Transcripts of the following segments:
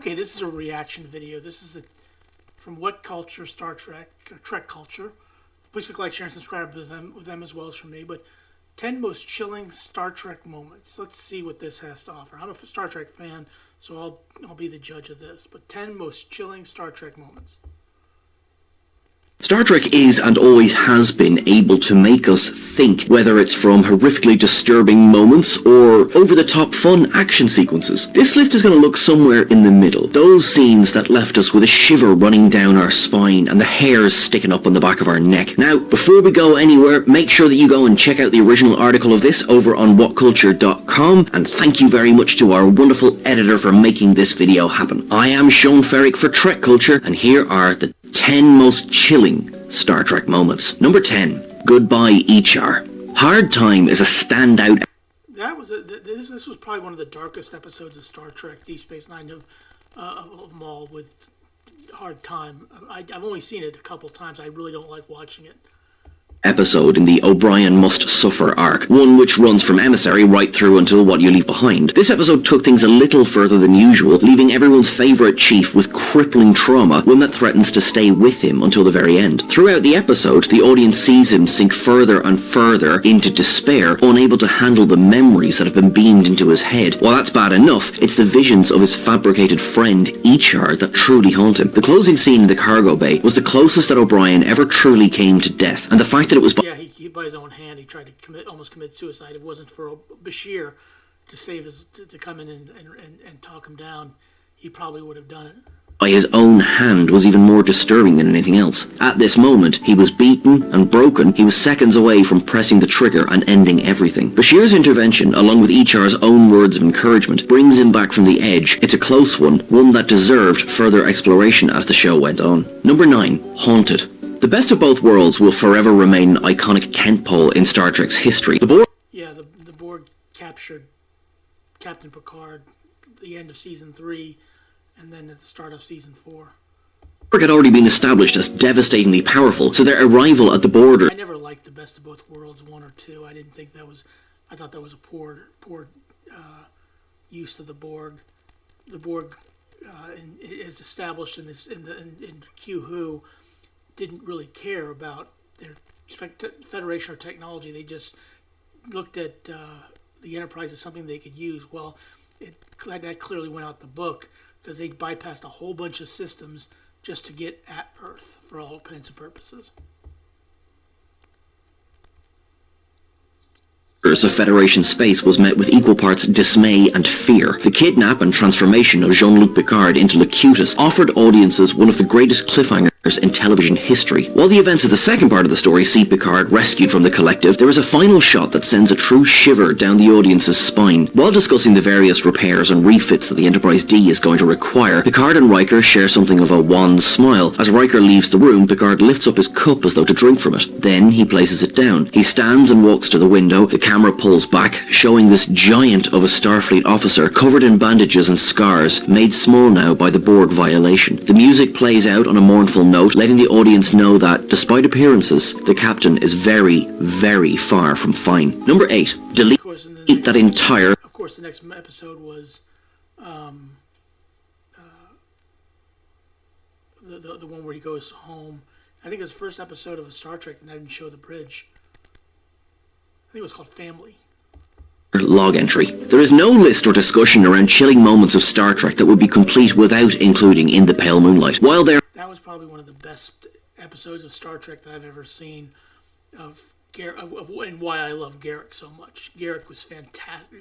Okay, this is a reaction video. This is the from What Culture Star Trek, Trek Culture. Please click like, share, and subscribe with them as well as from me. But 10 most chilling Star Trek moments. Let's see what this has to offer. I'm a Star Trek fan, so I'll be the judge of this. But 10 most chilling Star Trek moments. Star Trek is and always has been able to make us think, whether it's from horrifically disturbing moments or over-the-top fun action sequences. This list is going to look somewhere in the middle. Those scenes that left us with a shiver running down our spine and the hairs sticking up on the back of our neck. Now, before we go anywhere, make sure that you go and check out the original article of this over on whatculture.com, and thank you very much to our wonderful editor for making this video happen. I am Sean Ferrick for Trek Culture, and here are the 10 most chilling Star Trek moments. Number 10. Goodbye, Ichar. Hard Time is a standout. That was this was probably one of the darkest episodes of Star Trek Deep Space Nine of them all, with Hard Time. I've only seen it a couple times. I really don't like watching it. Episode in the O'Brien Must Suffer arc, one which runs from Emissary right through until What You Leave Behind. This episode took things a little further than usual, leaving everyone's favourite chief with crippling trauma, one that threatens to stay with him until the very end. Throughout the episode, the audience sees him sink further and further into despair, unable to handle the memories that have been beamed into his head. While that's bad enough, it's the visions of his fabricated friend, Ichar, that truly haunt him. The closing scene in the cargo bay was the closest that O'Brien ever truly came to death, and the fact that it was he by his own hand, he tried to almost commit suicide. If it wasn't for Bashir to save to come in and talk him down, he probably would have done it. By his own hand was even more disturbing than anything else. At this moment, he was beaten and broken. He was seconds away from pressing the trigger and ending everything. Bashir's intervention, along with Ichar's own words of encouragement, brings him back from the edge. It's a close one that deserved further exploration as the show went on. Number 9. Haunted. The Best of Both Worlds will forever remain an iconic tentpole in Star Trek's history. The Borg captured Captain Picard at the end of Season 3 and then at the start of Season 4. Borg had already been established as devastatingly powerful, so their arrival at the border... I never liked The Best of Both Worlds 1 or 2. I didn't think that was... I thought that was a poor use of the Borg. The Borg is established in Q Who... didn't really care about their Federation or technology. They just looked at the Enterprise as something they could use. Well, that clearly went out the book because they bypassed a whole bunch of systems just to get at Earth for all intents and purposes. Of Federation space was met with equal parts dismay and fear. The kidnap and transformation of Jean-Luc Picard into Locutus offered audiences one of the greatest cliffhangers in television history. While the events of the second part of the story see Picard rescued from the Collective, there is a final shot that sends a true shiver down the audience's spine. While discussing the various repairs and refits that the Enterprise D is going to require, Picard and Riker share something of a wan smile. As Riker leaves the room, Picard lifts up his cup as though to drink from it. Then he places it down. He stands and walks to the window. The camera pulls back, showing this giant of a Starfleet officer covered in bandages and scars, made small now by the Borg violation. The music plays out on a mournful note, letting the audience know that, despite appearances, the captain is very, very far from fine. Number 8. Delete that entire... Of course, the next episode was the one where he goes home. I think it was the first episode of a Star Trek that didn't show the bridge. I think it was called Family. Log entry. There is no list or discussion around chilling moments of Star Trek that would be complete without including In the Pale Moonlight. While there... That was probably one of the best episodes of Star Trek that I've ever seen, and why I love Garak so much. Garak was fantastic.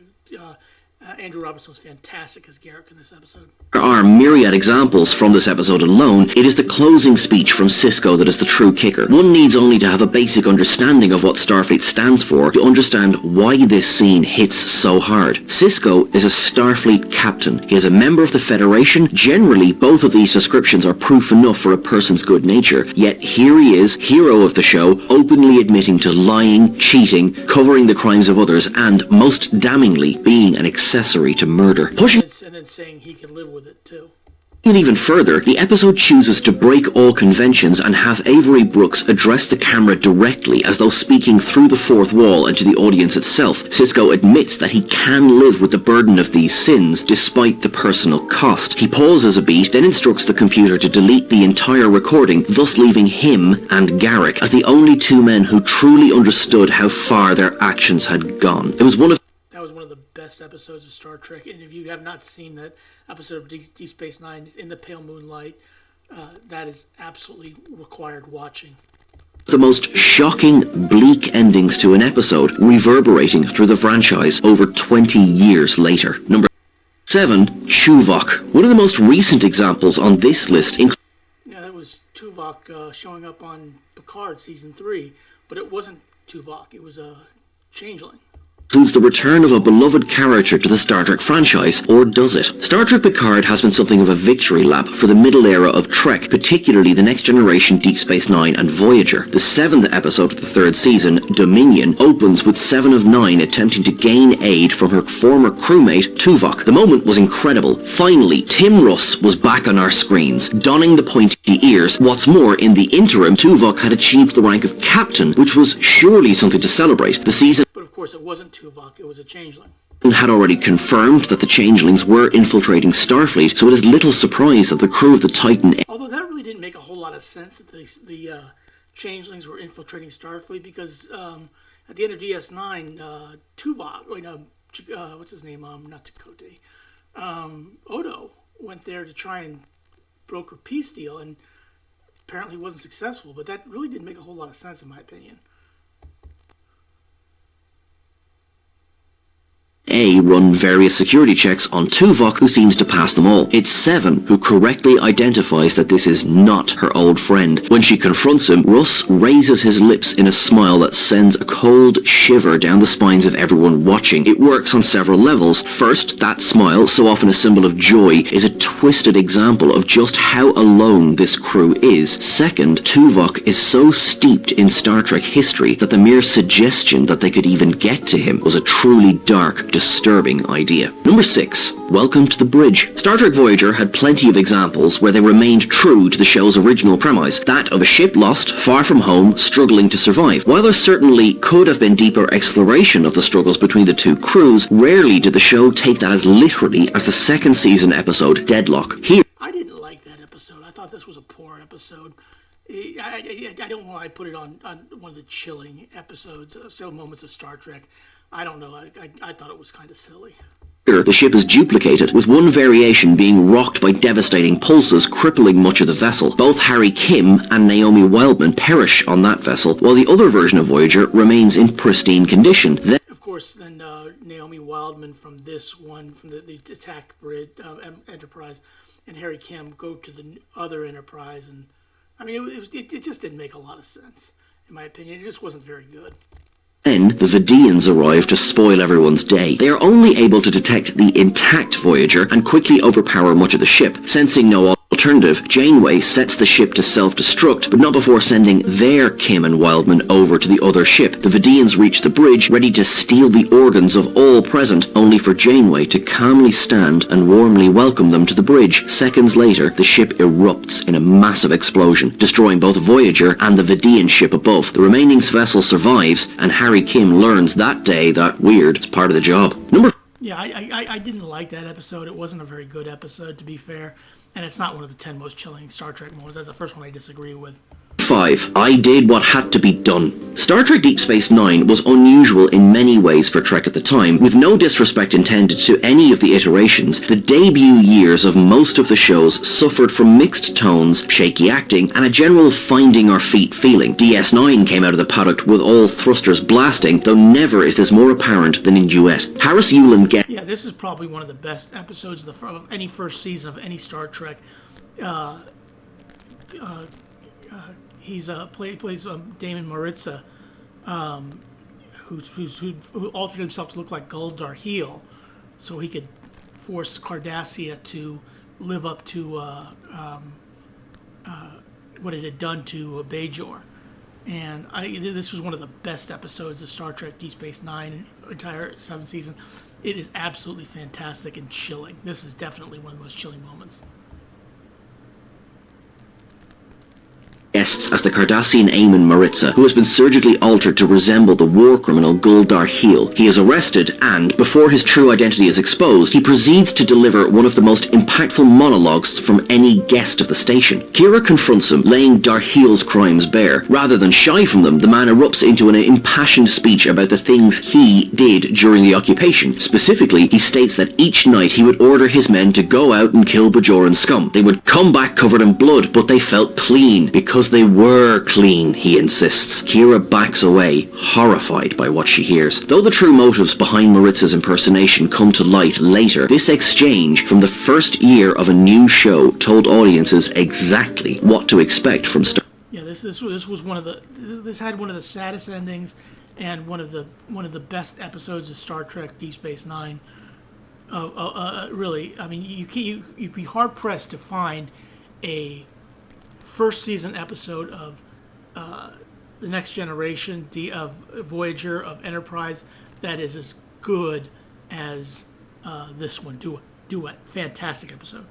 Andrew Robinson was fantastic as Garak in this episode. There are myriad examples from this episode alone. It is the closing speech from Sisko that is the true kicker. One needs only to have a basic understanding of what Starfleet stands for to understand why this scene hits so hard. Sisko is a Starfleet captain. He is a member of the Federation. Generally, both of these descriptions are proof enough for a person's good nature. Yet here he is, hero of the show, openly admitting to lying, cheating, covering the crimes of others, and, most damningly, being an accessory to murder. And then saying he can live with it too. And even further, the episode chooses to break all conventions and have Avery Brooks address the camera directly as though speaking through the fourth wall and to the audience itself. Sisko admits that he can live with the burden of these sins despite the personal cost. He pauses a beat, then instructs the computer to delete the entire recording, thus leaving him and Garak as the only two men who truly understood how far their actions had gone. It was one of the best episodes of Star Trek, and if you have not seen that episode of Deep Space Nine, In the Pale Moonlight, that is absolutely required watching. The most shocking, bleak endings to an episode, reverberating through the franchise over 20 years later. Number 7, Tuvok. One of the most recent examples on this list that was Tuvok showing up on Picard Season 3, but it wasn't Tuvok, it was a changeling. Includes the return of a beloved character to the Star Trek franchise, or does it? Star Trek Picard has been something of a victory lap for the middle era of Trek, particularly the Next Generation, Deep Space Nine and Voyager. The 7th episode of the 3rd season, Dominion, opens with 7 of 9 attempting to gain aid from her former crewmate, Tuvok. The moment was incredible. Finally, Tim Russ was back on our screens, donning the pointy ears. What's more, in the interim, Tuvok had achieved the rank of captain, which was surely something to celebrate. The season of course, it wasn't Tuvok, it was a changeling. Had already confirmed that the changelings were infiltrating Starfleet, so it is little surprise that the crew of the Titan... Although that really didn't make a whole lot of sense that the changelings were infiltrating Starfleet, because at the end of DS9, Tuvok, what's his name? Not Chakotay. Odo went there to try and broker a peace deal, and apparently wasn't successful, but that really didn't make a whole lot of sense in my opinion. Run various security checks on Tuvok, who seems to pass them all. It's Seven who correctly identifies that this is not her old friend. When she confronts him, Russ raises his lips in a smile that sends a cold shiver down the spines of everyone watching. It works on several levels. First, that smile, so often a symbol of joy, is a twisted example of just how alone this crew is. Second, Tuvok is so steeped in Star Trek history that the mere suggestion that they could even get to him was a truly dark, disturbing idea. Number 6. Welcome to the Bridge. Star Trek Voyager had plenty of examples where they remained true to the show's original premise, that of a ship lost, far from home, struggling to survive. While there certainly could have been deeper exploration of the struggles between the two crews, rarely did the show take that as literally as the 2nd season episode, Deadlock. Here, I didn't like that episode. I thought this was a poor episode. I don't know why I put it on one of the chilling episodes, still moments of Star Trek. I don't know. I thought it was kind of silly. The ship is duplicated, with one variation being rocked by devastating pulses crippling much of the vessel. Both Harry Kim and Naomi Wildman perish on that vessel, while the other version of Voyager remains in pristine condition. Of course, then Naomi Wildman from this one, from the attack bridge, Enterprise, and Harry Kim go to the other Enterprise, and I mean, it just didn't make a lot of sense, in my opinion. It just wasn't very good. Then, the Vidians arrive to spoil everyone's day. They are only able to detect the intact Voyager and quickly overpower much of the ship. Sensing no alternative, Janeway sets the ship to self-destruct, but not before sending their Kim and Wildman over to the other ship. The Vidians reach the bridge, ready to steal the organs of all present, only for Janeway to calmly stand and warmly welcome them to the bridge. Seconds later, the ship erupts in a massive explosion, destroying both Voyager and the Vidian ship above. The remaining vessel survives, and Harry Kim learns that day that weird is part of the job. Yeah, I didn't like that episode. It wasn't a very good episode, to be fair. And it's not one of the 10 most chilling Star Trek moments. That's the first one I disagree with. 5. I did what had to be done. Star Trek Deep Space Nine was unusual in many ways for Trek at the time. With no disrespect intended to any of the iterations, the debut years of most of the shows suffered from mixed tones, shaky acting, and a general finding our feet feeling. DS9 came out of the paddock with all thrusters blasting, though never is this more apparent than in Duet. Harris Yulin gets... Yeah, this is probably one of the best episodes of any first season of any Star Trek. He's plays Damon Maritza, who altered himself to look like Goldar Heel, so he could force Cardassia to live up to what it had done to Bajor. And this was one of the best episodes of Star Trek Deep Space Nine, entire 7th season. It is absolutely fantastic and chilling. This is definitely one of the most chilling moments. guests as the Cardassian Eamon Maritza, who has been surgically altered to resemble the war criminal Gul Darheel. He is arrested and, before his true identity is exposed, he proceeds to deliver one of the most impactful monologues from any guest of the station. Kira confronts him, laying Darheel's crimes bare. Rather than shy from them, the man erupts into an impassioned speech about the things he did during the occupation. Specifically, he states that each night he would order his men to go out and kill Bajoran scum. They would come back covered in blood, but they felt clean, because they were clean, he insists. Kira backs away, horrified by what she hears. Though the true motives behind Maritza's impersonation come to light later, this exchange from the first year of a new show told audiences exactly what to expect from Star. Yeah, this was one of the this had one of the saddest endings, and one of the best episodes of Star Trek Deep Space Nine. Really, I mean, you'd be hard pressed to find a first season episode of the Next Generation, of Voyager, of Enterprise, that is as good as this one. Duet, fantastic episode.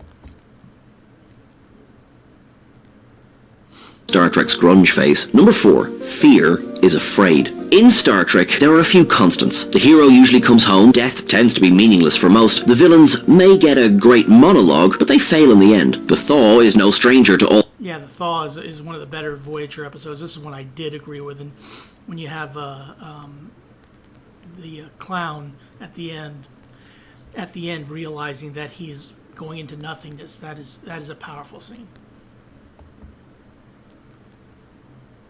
Star Trek's grunge phase. Number 4. Fear is afraid. In Star Trek, there are a few constants. The hero usually comes home, death tends to be meaningless for most, the villains may get a great monologue, but they fail in the end. The Thaw is no stranger to all. Yeah, the Thaw is one of the better Voyager episodes. This is one I did agree with, and when you have the clown at the end realizing that he's going into nothingness, that is a powerful scene.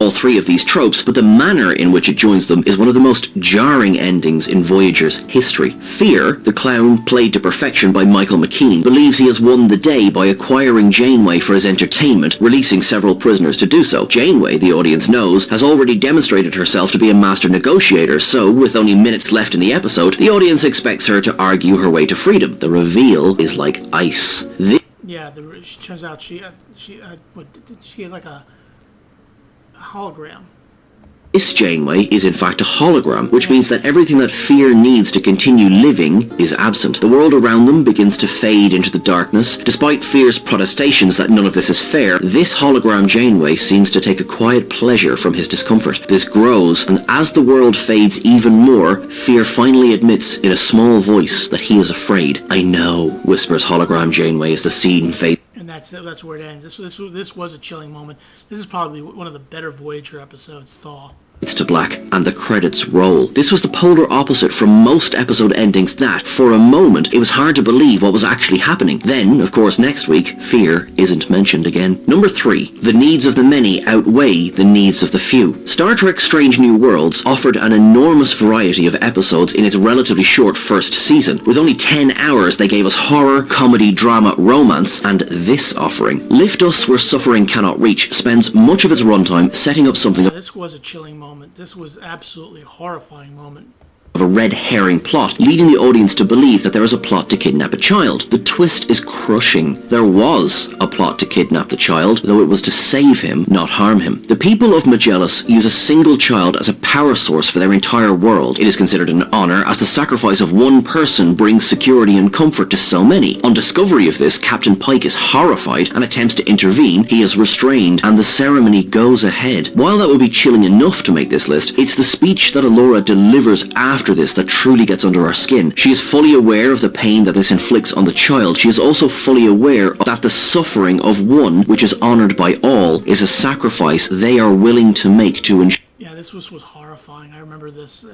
All three of these tropes, but the manner in which it joins them is one of the most jarring endings in Voyager's history. Fear, the clown, played to perfection by Michael McKean, believes he has won the day by acquiring Janeway for his entertainment, releasing several prisoners to do so. Janeway, the audience knows, has already demonstrated herself to be a master negotiator, so, with only minutes left in the episode, the audience expects her to argue her way to freedom. The reveal is like ice. Yeah, it turns out she had like a hologram. This Janeway is in fact a hologram, which means that everything that Fear needs to continue living is absent. The world around them begins to fade into the darkness. Despite Fear's protestations that none of this is fair, this hologram Janeway seems to take a quiet pleasure from his discomfort. This grows, and as the world fades even more, Fear finally admits in a small voice that he is afraid. "I know," whispers hologram Janeway as the scene fades. And that's where it ends. This was a chilling moment. This is probably one of the better Voyager episodes, Thaw. It's to black, and the credits roll. This was the polar opposite from most episode endings that, for a moment, it was hard to believe what was actually happening. Then, of course, next week, Fear isn't mentioned again. Number 3. The needs of the many outweigh the needs of the few. Star Trek Strange New Worlds offered an enormous variety of episodes in its relatively short first season. With only 10 hours, they gave us horror, comedy, drama, romance, and this offering. Lift Us Where Suffering Cannot Reach spends much of its runtime setting up something This was a chilling moment. This was absolutely a horrifying moment. Of a red herring plot, leading the audience to believe that there is a plot to kidnap a child. The twist is crushing. There was a plot to kidnap the child, though it was to save him, not harm him. The people of Magellan use a single child as a power source for their entire world. It is considered an honor, as the sacrifice of one person brings security and comfort to so many. On discovery of this, Captain Pike is horrified and attempts to intervene. He is restrained, and the ceremony goes ahead. While that would be chilling enough to make this list, it's the speech that Alora delivers after this that truly gets under our skin. She is fully aware of the pain that this inflicts on the child. She is also fully aware that the suffering of one, which is honored by all, is a sacrifice they are willing to make to ensure. Yeah, this was horrifying. I remember this.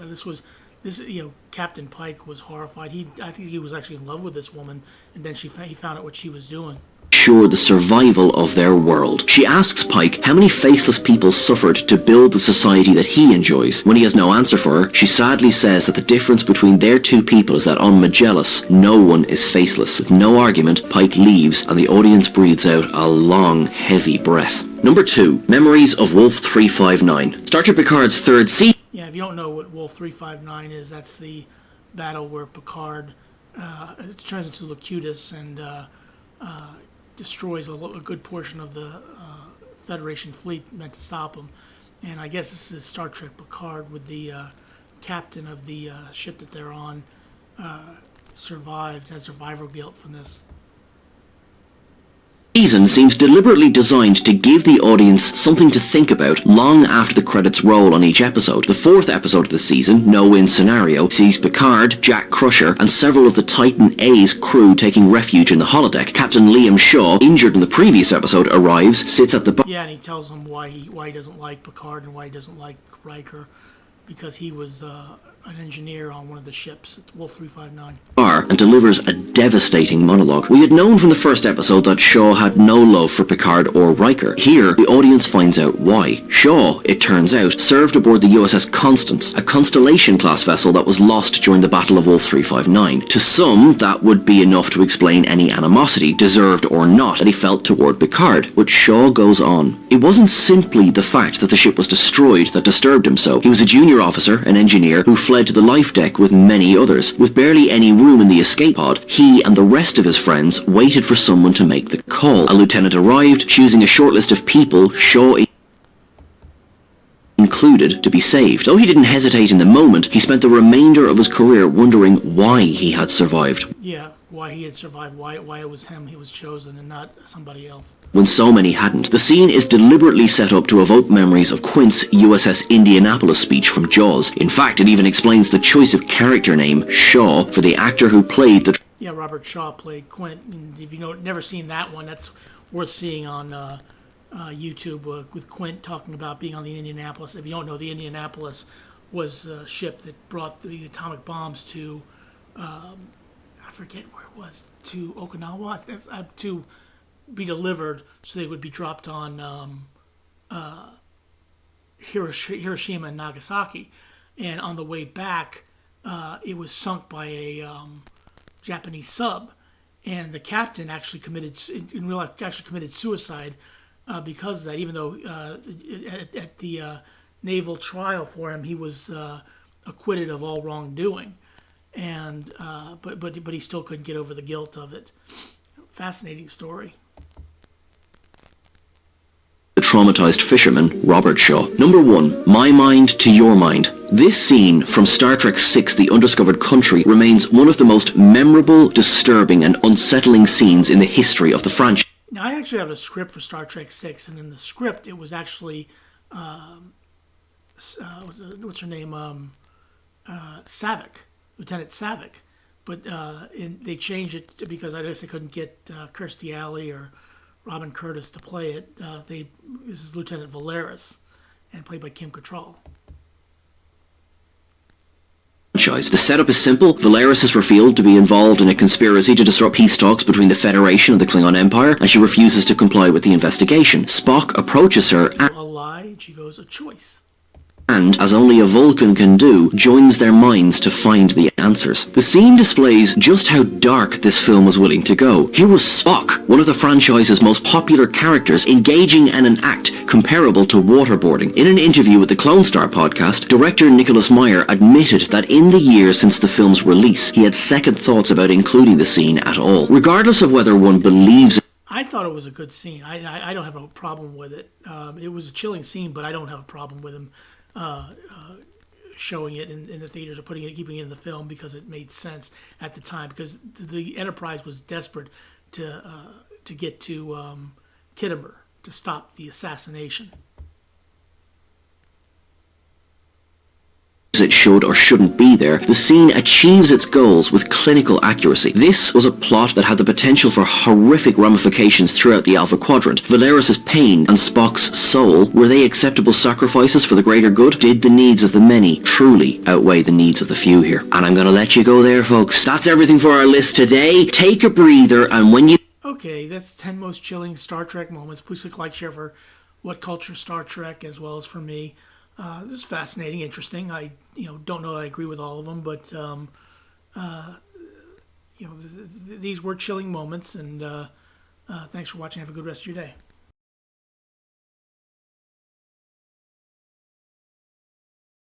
Captain Pike was horrified. I think he was actually in love with this woman, and then he found out what she was doing. Ensure the survival of their world. She asks Pike how many faceless people suffered to build the society that he enjoys. When he has no answer for her, she sadly says that the difference between their two people is that on Magellan, no one is faceless. With no argument, Pike leaves, and the audience breathes out a long, heavy breath. Number 2. Memories of Wolf 359. Star Trek Picard's third season. Yeah, if you don't know what Wolf 359 is, that's the battle where Picard turns into Locutus and destroys a good portion of the Federation fleet meant to stop him. And I guess this is Star Trek Picard with the captain of the ship that they're on Has survival guilt from this. Season seems deliberately designed to give the audience something to think about long after the credits roll on each episode. The fourth episode of the season, No-Win Scenario, sees Picard, Jack Crusher, and several of the Titan A's crew taking refuge in the holodeck. Captain Liam Shaw, injured in the previous episode, arrives, sits at the bar. Yeah, and he tells them why he doesn't like Picard and why he doesn't like Riker, because he was an engineer on one of the ships, Wolf 359. And delivers a devastating monologue. We had known from the first episode that Shaw had no love for Picard or Riker. Here, the audience finds out why. Shaw, it turns out, served aboard the USS Constance, a Constellation-class vessel that was lost during the Battle of Wolf 359. To some, that would be enough to explain any animosity, deserved or not, that he felt toward Picard. But Shaw goes on. It wasn't simply the fact that the ship was destroyed that disturbed him so. He was a junior officer, an engineer, who fled to the life deck with many others. With barely any room in the escape pod, he and the rest of his friends waited for someone to make the call. A lieutenant arrived, choosing a short list of people, Shaw included, to be saved. Though he didn't hesitate in the moment, he spent the remainder of his career wondering why he had survived. Yeah, why he had survived, why it was him he was chosen and not somebody else. When so many hadn't. The scene is deliberately set up to evoke memories of Quint's USS Indianapolis speech from Jaws. In fact, it even explains the choice of character name, Shaw, for the actor who played the... Yeah, Robert Shaw played Quint, and if you've never seen that one, that's worth seeing on YouTube with Quint talking about being on the Indianapolis. If you don't know, the Indianapolis was a ship that brought the atomic bombs to, I forget where it was, to Okinawa, to be delivered so they would be dropped on Hiroshima and Nagasaki. And on the way back, it was sunk by a Japanese sub, and the captain actually committed suicide because of that. Even though at the naval trial for him, he was acquitted of all wrongdoing, and but he still couldn't get over the guilt of it. Fascinating story. The traumatized fisherman, Robert Shaw. Number 1, my mind to your mind. This scene from Star Trek VI, The Undiscovered Country, remains one of the most memorable, disturbing, and unsettling scenes in the history of the franchise. Now, I actually have a script for Star Trek VI, and in the script, it was actually, what's her name, Savick, Lieutenant Savick. But they changed it because I guess they couldn't get Kirstie Alley or Robin Curtis to play it. This is Lieutenant Valeris, and played by Kim Cattrall. The setup is simple. Valeris is revealed to be involved in a conspiracy to disrupt peace talks between the Federation and the Klingon Empire, and she refuses to comply with the investigation. Spock approaches her A lie, and she goes, a choice. And, as only a Vulcan can do, joins their minds to find the answers. The scene displays just how dark this film was willing to go. Here was Spock, one of the franchise's most popular characters, engaging in an act comparable to waterboarding. In an interview with the Clone Star podcast, director Nicholas Meyer admitted that in the years since the film's release, he had second thoughts about including the scene at all. Regardless of whether one believes... I thought it was a good scene. I don't have a problem with it. It was a chilling scene, but I don't have a problem with him showing it in the theaters or keeping it in the film because it made sense at the time, because the Enterprise was desperate to get to Kittimer to stop the assassination. It should or shouldn't be there, the scene achieves its goals with clinical accuracy. This was a plot that had the potential for horrific ramifications throughout the Alpha Quadrant. Valeris' pain and Spock's soul, were they acceptable sacrifices for the greater good? Did the needs of the many truly outweigh the needs of the few here? And I'm going to let you go there, folks. That's everything for our list today. Take a breather, and when you... Okay, that's 10 most chilling Star Trek moments. Please click like, share for What Culture Star Trek, as well as for me. This is fascinating, interesting. I don't know that I agree with all of them, but these were chilling moments. And thanks for watching. Have a good rest of your day.